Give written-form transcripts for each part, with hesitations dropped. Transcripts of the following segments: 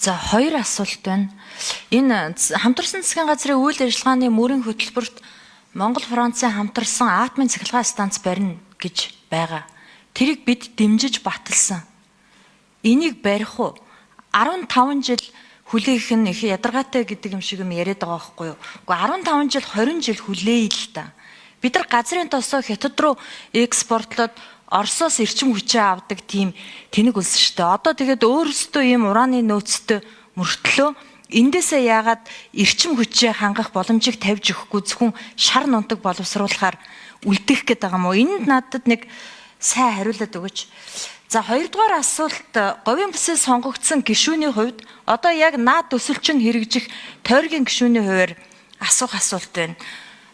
За хоёр асуулт байна. Энэ хамтарсан засгийн газрын үйл ажиллагааны мөрийн хөтөлбөрт Монгол Францын хамтарсан атомын цахилгаан станц барина гэж байгаа. Тэрийг бид дэмжиж баталсан. Энийг барих уу? 15 жил хүлээх нь их ядаргаатай гэдэг юм шиг юм яриад байгаа байхгүй юу? Гэхдээ 15 жил 20 жил хүлээе л да. Бид нар газрын тосоо хятад руу экспортлоод Оросоос эрчим хүчээ авдаг тийм тэнэг улс шүү дээ. Одоо тэгээд өөрсдөө ийм ураны нөөцтэй мөртлөө эндээсээ яагаад эрчим хүчээ хангах боломжийг тавьж өгөхгүй зөвхөн шар нунтаг боловсруулахаар үлдэх гээд байгаа юм уу? Энд надад нэг сайн хариулаад өгөөч. За хоёрдугаар асуулт говийн бүсээ сонгогдсон гишүүний хувьд одоо яг наад төсөлчин хэрэгжих тойргийн гишүүний хувьд асуух асуулт байна.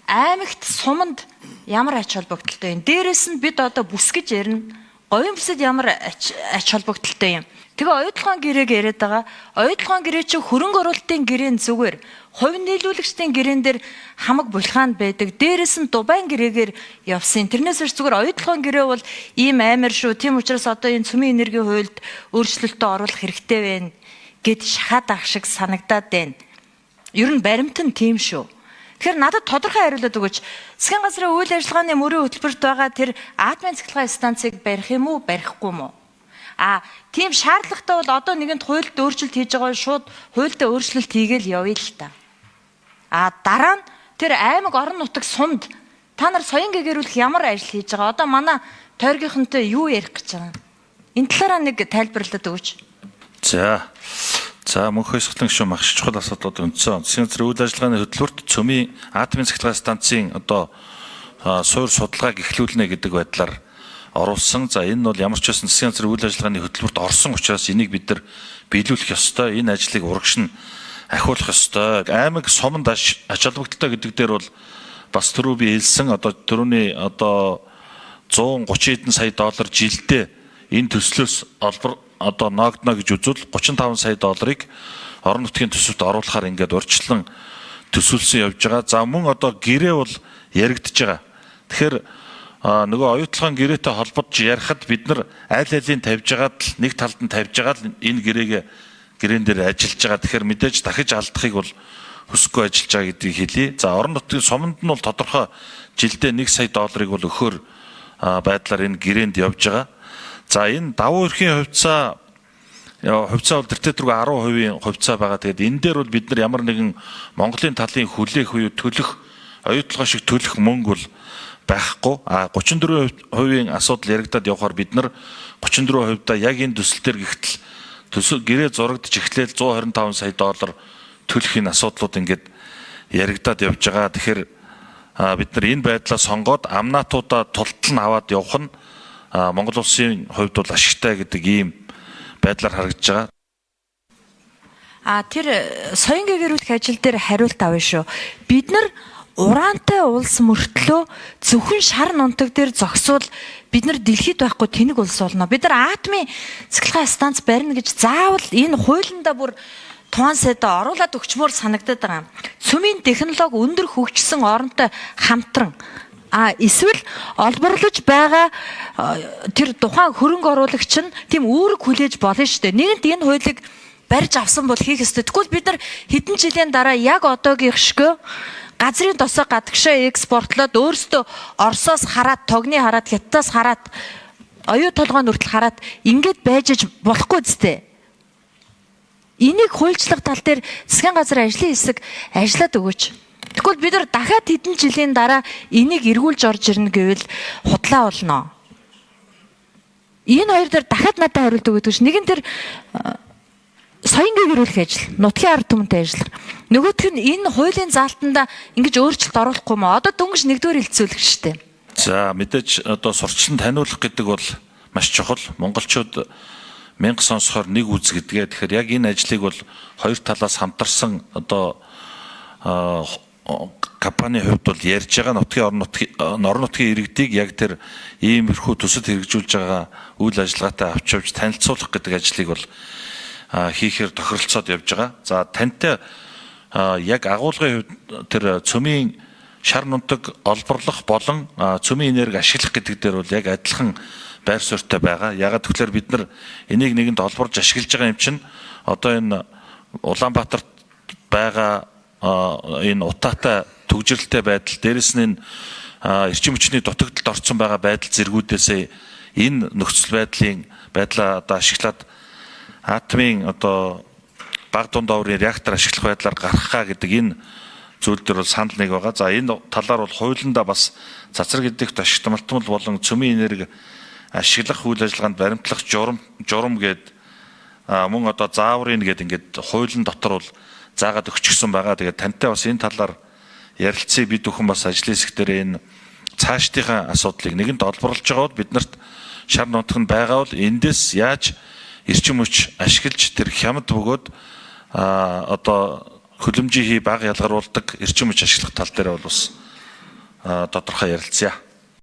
Аймагт суманд ямар ач холбогдолтой юм? Дээрээс нь бид одоо бүс гэж ярина. Говийн бүсэд ямар ач холбогдолтой юм? Тэгээ оюутлогын гэрээг яриад байгаа. Оюутлогын гэрээ чинь хөрөнгө оруулалтын гэрээн зүгээр. Хувь нийлүүлэгчдийн гэрээн дээр хамаг булхаанд байдаг. Дээрээс нь Дубайн гэрээгээр явсан. Тэрнээс биш зүгээр оюутлогын гэрээ бол ийм амар шүү. Тийм учраас одоо энэ цөмийн энергийн хуульд өөрчлөлтөө оруулах хэрэгтэй байна гэд шахаад ах шиг санагдаад байна. Ер нь баримт нь тийм шүү. Тэгэхээр надад тодорхой хариулаад өгөөч. Засгийн газрын үйл ажиллагааны мөрийн хөтөлбөрт байгаа тэр атомын цахилгаан станцыг барих юм уу, барихгүй юм уу? Тийм шаардлагатай бол одоо нэгэнт хуульд өөрчлөлт хийж байгаа шууд хуульдаа өөрчлөлт хийгээл явъя л та. Дараа нь тэр аймаг орон нутаг сумд та нар соён гэгэрүүлэх ямар ажил хийж байгаа? Одоо манай тойргийнхонтой юу ярих гэж байгаа? Энэ талаараа нэг тайлбарлаад өгөөч. За мөнх хойсголон гишүүн маш чухал асуудлууд өндсөн. Засгийн газрын үйл ажиллагааны хөтөлбөрт цөмийн атомын цахилгаан станцын одоо суур судалгааг эхлүүлнэ гэдэг байдлаар оруулсан. За энэ бол ямар ч байсан засгийн газрын үйл ажиллагааны хөтөлбөрт орсон учраас энийг бид нар биелүүлэх ёстой. Энэ ажлыг урагш нь ахиулах ёстой. Аймаг суманд ач холбогдолтой гэдэг дээр бол бас түрүү би хэлсэн одоо түрүүний одоо 130 хэдэн сая доллар жилдээ энэ төслөөс одоо ногдно гэж үзвэл 35 сая долларыг орон нутгийн төсөвт оруулахаар ингээд урьдчилан төсөлсөн явж байгаа. За мөн одоо гэрээ бол яригдж байгаа. Тэгэхээр нөгөө оюутлогын гэрээтэй холбож ярихад бид нар аль алийг тавьж байгаад л нэг талд нь тавьж байгаа л энэ гэрээн дээр ажиллаж байгаа. Тэгэхээр мэдээж дахиж алдахыг бол хүсэхгүй ажиллаж байгаа гэдгийг хэлье. За орон нутгийн суманд нь бол тодорхой жилдээ 1 сая долларыг бол өгөхөр байдлаар энэ гэрээнд явж байгаа. За энэ давуу эрхийн хувьцаа бол тэртээ 10% хувьцаа байгаа. Тэгээд энэ дээр бол бид нар ямар нэгэн Монголын талын хүлээх буюу төлөх оюутлогоо шиг төлөх мөнгө бол байхгүй. 34% асуудал яригадад явахаар бид нар 34%-а яг энэ төсөл дээр гихтэл төсөл гэрээ зурагдж эхлээл 125 сая доллар төлөх энэ асуудлууд ингээд яригадад явж байгаа. Тэгэхээр бид нар энэ байдлаа сонгоод амнаатуудаа тултал нь аваад явах нь Монгол улсын хувьд бол ашигтай гэдэг ийм байдлаар харагдаж байгаа. Тэр соён гэгэрүүлэх ажил дээр хариулт авна шүү. Бид нар ураантай улс мөртлөө зөвхөн шар нунтаг дээр зогсвол бид нар дэлхийд байхгүй тэнэг улс болно. Бид нар атомын цахилгаан станц барина гэж заавал энэ хуулиндаа бүр туан сайдаа оруулаад өгчмөр санагдаад байгаа. Цөмийн технологи өндөр хөгжсөн оронтой хамтран эсвэл олборлож байгаа тэр тухайн хөрөнгө оруулагч нь тийм үүрэг хүлээж болно шүү дээ. Нэгэнт энэ хуулийг барьж авсан бол хийх ёстой. Тэгвэл бид нар хэдэн жилийн дараа яг одоогийн шигөө газрын тосоо гадагшаа экспортлоод өөрсдөө Оросоос хараад, тогны хараад, Хятадаас хараад, оюу толгойн хүртэл хараад ингээд байж болохгүй зү. Энийг хуульчлах тал дээр засгийн газрын ажлын хэсэг ажиллаад өгөөч. Тэгвэл бид нар дахиад хэдэн жилийн дараа энийг эргүүлж орж ирнэ гэвэл худлаа болно. Энэ хоёр дээр дахиад надад хариулт өгөөд гэж. Нэг нь тэр соён гэгэрүүлэх ажил, нутгийн ард түмэнтэй ажил. Нөгөөх нь энэ хуулийн заалтанда ингэж өөрчлөлт оруулахгүй юм. Одоо дөнгөж нэгдүгээр хэлцүүлэх штеп. За мэдээж одоо сурчлан таниулах гэдэг бол маш чухал. Монголчууд мянга сонсохоор нэг үз гэдгээ. Тэгэхээр яг энэ ажлыг бол хоёр талаас хамтарсан одоо компани хувьд бол ярьж байгаа орон нутгийн иргэдийг яг тэр иймэрхүү төсөлд хэрэгжүүлж байгаа үйл ажиллагаатай авч явж танилцуулах гэдэг ажлыг бол хийхээр тохиролцоод явж байгаа. За тантай яг агуулгын хувьд тэр цөмийн шар нунтаг олборлох болон цөмийн энерги ашиглах гэдэг дээр бол яг адилхан байр суурьтай байгаа. Ягаад гэвэл бид нар энийг нэгэнд олборж ашиглаж байгаа юм чинь одоо энэ Улаанбаатарт байгаа энэ утаатай төгжрэлтэй байдал, дээрэс нь эрчим хүчний дутагдалд орсон байгаа байдал зэргүүдээсээ энэ нөхцөл байдлаа одоо ашиглаад атомын одоо бага дунд оврын реактор ашиглах байдлаар гарахаа гэдэг энэ зүйл дээр бол санал нэг байгаа. За энэ талаар бол хуулиндаа бас цацраг эдгэх ашигтмалтмал болон цөмийн энерги ашиглах үйл ажиллагаанд баримтлах журам гээд мөн одоо зааврын гээд ингээд хуулийн дотор бол заагаад өгчихсөн байгаа. Тэгээд тантай бас энэ талаар ярилцъя. Бид бүхэн бас ажлын хэсэг дээр энэ цаашдынхаа асуудлыг нэгэнт олборлож байгаа бол бид нарт шар нутганд байгаа бол эндээс яаж эрчим хүч ашиглаж тэр хямд бөгөөд одоо хөлөмжийн бага ялгаруулдаг эрчим хүч ашиглах тал дээр бол бас тодорхой ярилцъя.